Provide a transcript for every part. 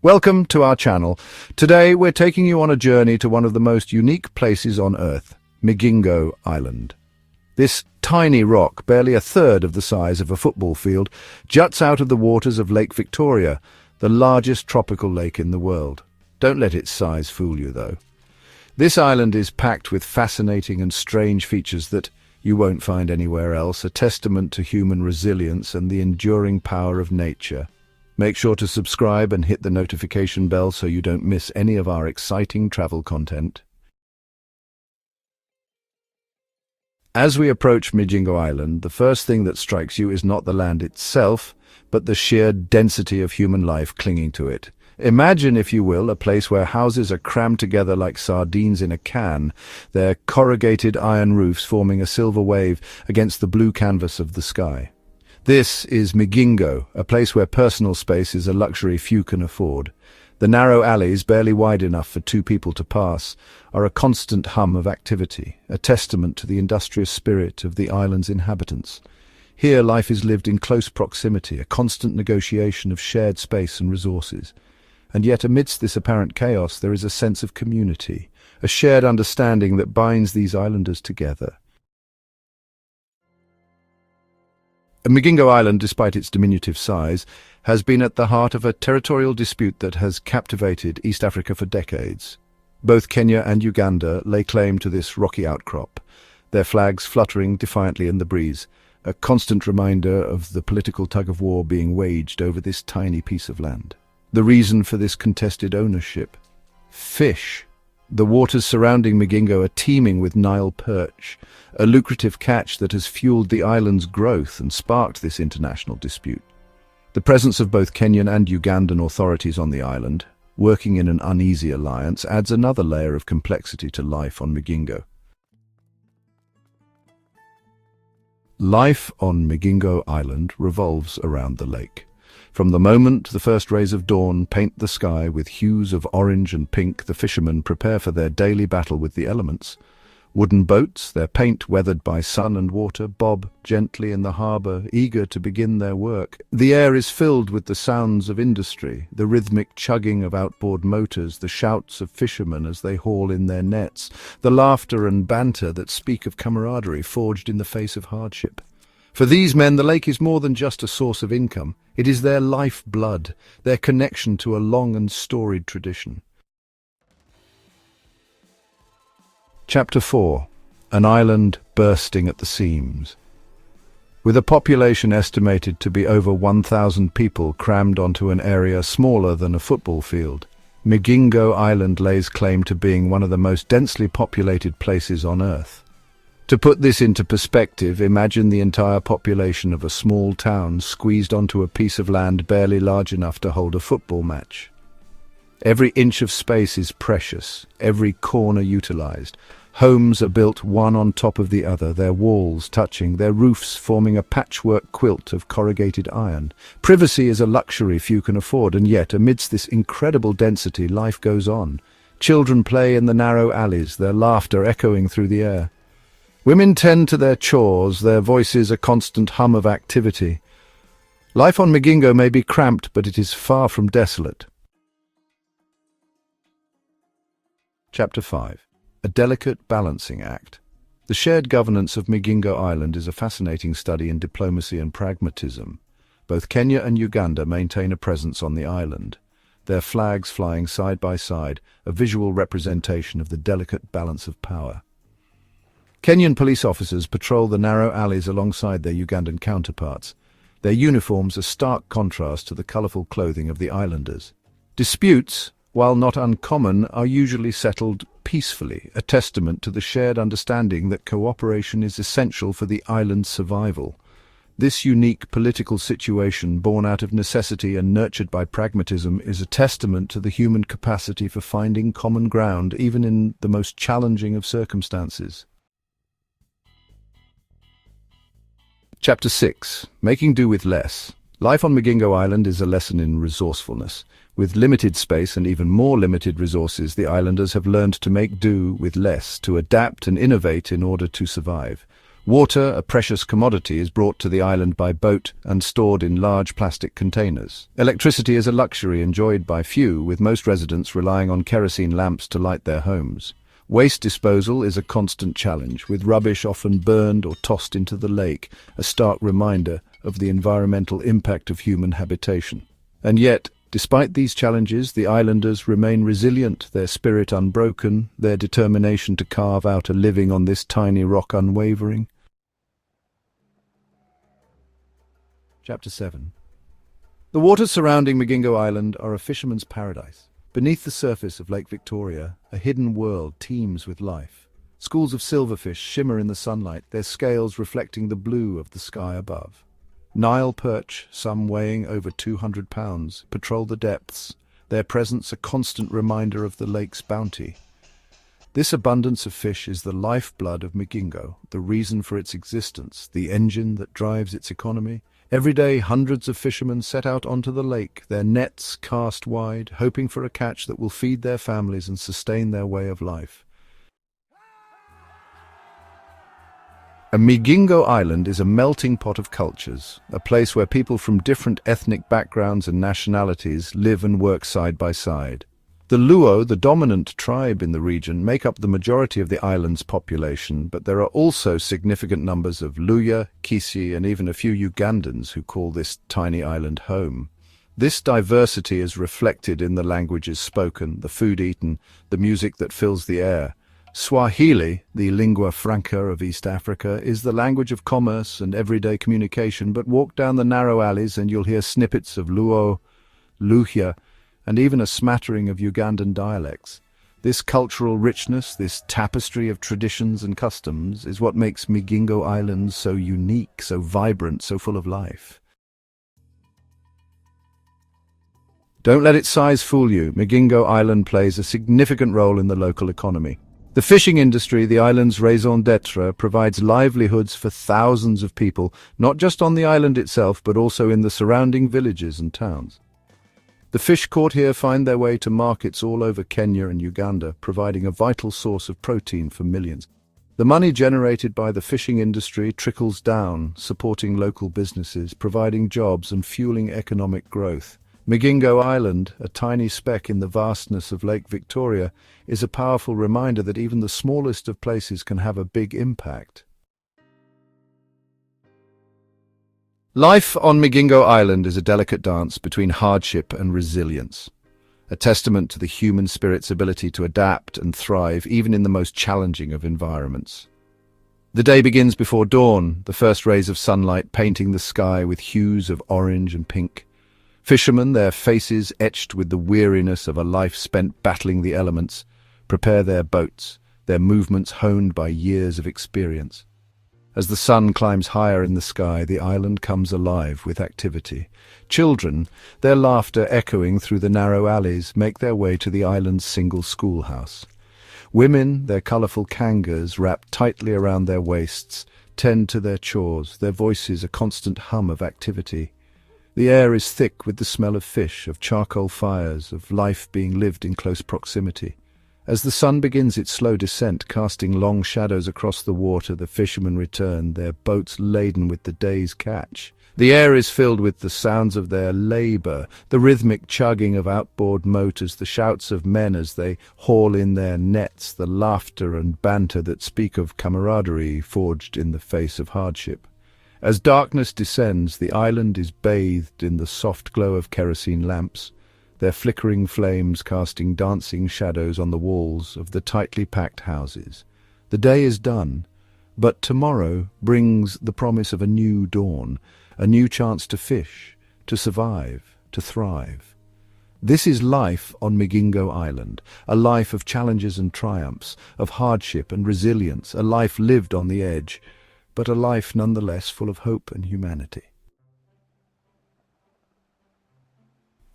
Welcome to our channel. Today we're taking you on a journey to one of the most unique places on Earth, Migingo Island. This tiny rock, barely a third of the size of a football field, juts out of the waters of Lake Victoria, the largest tropical lake in the world. Don't let its size fool you, though. This island is packed with fascinating and strange features that you won't find anywhere else, a testament to human resilience and the enduring power of nature. Make sure to subscribe and hit the notification bell so you don't miss any of our exciting travel content. As we approach Migingo Island, the first thing that strikes you is not the land itself, but the sheer density of human life clinging to it. Imagine, if you will, a place where houses are crammed together like sardines in a can, their corrugated iron roofs forming a silver wave against the blue canvas of the sky. This is Migingo, a place where personal space is a luxury few can afford. The narrow alleys, barely wide enough for two people to pass, are a constant hum of activity, a testament to the industrious spirit of the island's inhabitants. Here life is lived in close proximity, a constant negotiation of shared space and resources. And yet amidst this apparent chaos there is a sense of community, a shared understanding that binds these islanders together. Migingo Island, despite its diminutive size, has been at the heart of a territorial dispute that has captivated East Africa for decades. Both Kenya and Uganda lay claim to this rocky outcrop, their flags fluttering defiantly in the breeze, a constant reminder of the political tug-of-war being waged over this tiny piece of land. The reason for this contested ownership? Fish. The waters surrounding Migingo are teeming with Nile perch, a lucrative catch that has fueled the island's growth and sparked this international dispute. The presence of both Kenyan and Ugandan authorities on the island, working in an uneasy alliance, adds another layer of complexity to life on Migingo. Life on Migingo Island revolves around the lake. From the moment the first rays of dawn paint the sky with hues of orange and pink, the fishermen prepare for their daily battle with the elements. Wooden boats, their paint weathered by sun and water, bob gently in the harbour, eager to begin their work. The air is filled with the sounds of industry, the rhythmic chugging of outboard motors, the shouts of fishermen as they haul in their nets, the laughter and banter that speak of camaraderie forged in the face of hardship. For these men, the lake is more than just a source of income. It is their lifeblood, their connection to a long and storied tradition. Chapter 4. An Island Bursting at the Seams. With a population estimated to be over 1,000 people crammed onto an area smaller than a football field, Migingo Island lays claim to being one of the most densely populated places on Earth. To put this into perspective, imagine the entire population of a small town squeezed onto a piece of land barely large enough to hold a football match. Every inch of space is precious, every corner utilized. Homes are built one on top of the other, their walls touching, their roofs forming a patchwork quilt of corrugated iron. Privacy is a luxury few can afford, and yet amidst this incredible density life goes on. Children play in the narrow alleys, their laughter echoing through the air. Women tend to their chores, their voices a constant hum of activity. Life on Migingo may be cramped, but it is far from desolate. Chapter 5. A Delicate Balancing Act. The shared governance of Migingo Island is a fascinating study in diplomacy and pragmatism. Both Kenya and Uganda maintain a presence on the island, their flags flying side by side, a visual representation of the delicate balance of power. Kenyan police officers patrol the narrow alleys alongside their Ugandan counterparts. Their uniforms are stark contrast to the colourful clothing of the islanders. Disputes, while not uncommon, are usually settled peacefully, a testament to the shared understanding that cooperation is essential for the island's survival. This unique political situation, born out of necessity and nurtured by pragmatism, is a testament to the human capacity for finding common ground, even in the most challenging of circumstances. Chapter 6. Making Do with Less. Life on Migingo Island is a lesson in resourcefulness. With limited space and even more limited resources, the islanders have learned to make do with less, to adapt and innovate in order to survive. Water, a precious commodity, is brought to the island by boat and stored in large plastic containers. Electricity is a luxury enjoyed by few, with most residents relying on kerosene lamps to light their homes. Waste disposal is a constant challenge, with rubbish often burned or tossed into the lake, a stark reminder of the environmental impact of human habitation. And yet, despite these challenges, the islanders remain resilient, their spirit unbroken, their determination to carve out a living on this tiny rock unwavering. Chapter 7. The waters surrounding Migingo Island are a fisherman's paradise. Beneath the surface of Lake Victoria, a hidden world teems with life. Schools of silverfish shimmer in the sunlight, their scales reflecting the blue of the sky above. Nile perch, some weighing over 200 pounds, patrol the depths, their presence a constant reminder of the lake's bounty. This abundance of fish is the lifeblood of Migingo, the reason for its existence, the engine that drives its economy. Every day, hundreds of fishermen set out onto the lake, their nets cast wide, hoping for a catch that will feed their families and sustain their way of life. Migingo Island is a melting pot of cultures, a place where people from different ethnic backgrounds and nationalities live and work side by side. The Luo, the dominant tribe in the region, make up the majority of the island's population, but there are also significant numbers of Luya, Kisi, and even a few Ugandans who call this tiny island home. This diversity is reflected in the languages spoken, the food eaten, the music that fills the air. Swahili, the lingua franca of East Africa, is the language of commerce and everyday communication, but walk down the narrow alleys and you'll hear snippets of Luo, Luhya, and even a smattering of Ugandan dialects. This cultural richness, this tapestry of traditions and customs, is what makes Migingo Island so unique, so vibrant, so full of life. Don't let its size fool you. Migingo Island plays a significant role in the local economy. The fishing industry, the island's raison d'etre, provides livelihoods for thousands of people, not just on the island itself, but also in the surrounding villages and towns. The fish caught here find their way to markets all over Kenya and Uganda, providing a vital source of protein for millions. The money generated by the fishing industry trickles down, supporting local businesses, providing jobs and fueling economic growth. Migingo Island, a tiny speck in the vastness of Lake Victoria, is a powerful reminder that even the smallest of places can have a big impact. Life on Migingo Island is a delicate dance between hardship and resilience, a testament to the human spirit's ability to adapt and thrive even in the most challenging of environments. The day begins before dawn, the first rays of sunlight painting the sky with hues of orange and pink. Fishermen, their faces etched with the weariness of a life spent battling the elements, prepare their boats, their movements honed by years of experience. As the sun climbs higher in the sky, the island comes alive with activity. Children, their laughter echoing through the narrow alleys, make their way to the island's single schoolhouse. Women, their colourful kangas wrapped tightly around their waists, tend to their chores, their voices a constant hum of activity. The air is thick with the smell of fish, of charcoal fires, of life being lived in close proximity. As the sun begins its slow descent, casting long shadows across the water, the fishermen return, their boats laden with the day's catch. The air is filled with the sounds of their labour, the rhythmic chugging of outboard motors, the shouts of men as they haul in their nets, the laughter and banter that speak of camaraderie forged in the face of hardship. As darkness descends, the island is bathed in the soft glow of kerosene lamps, their flickering flames casting dancing shadows on the walls of the tightly packed houses. The day is done, but tomorrow brings the promise of a new dawn, a new chance to fish, to survive, to thrive. This is life on Migingo Island, a life of challenges and triumphs, of hardship and resilience, a life lived on the edge, but a life nonetheless full of hope and humanity.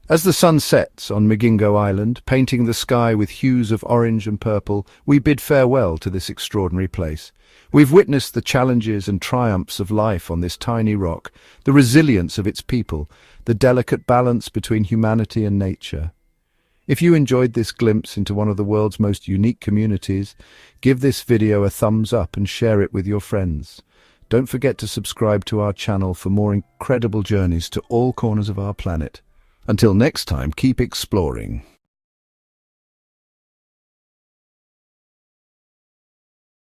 As the sun sets on Migingo Island, painting the sky with hues of orange and purple, we bid farewell to this extraordinary place. We've witnessed the challenges and triumphs of life on this tiny rock, the resilience of its people, the delicate balance between humanity and nature. If you enjoyed this glimpse into one of the world's most unique communities, give this video a thumbs up and share it with your friends. Don't forget to subscribe to our channel for more incredible journeys to all corners of our planet. Until next time, keep exploring.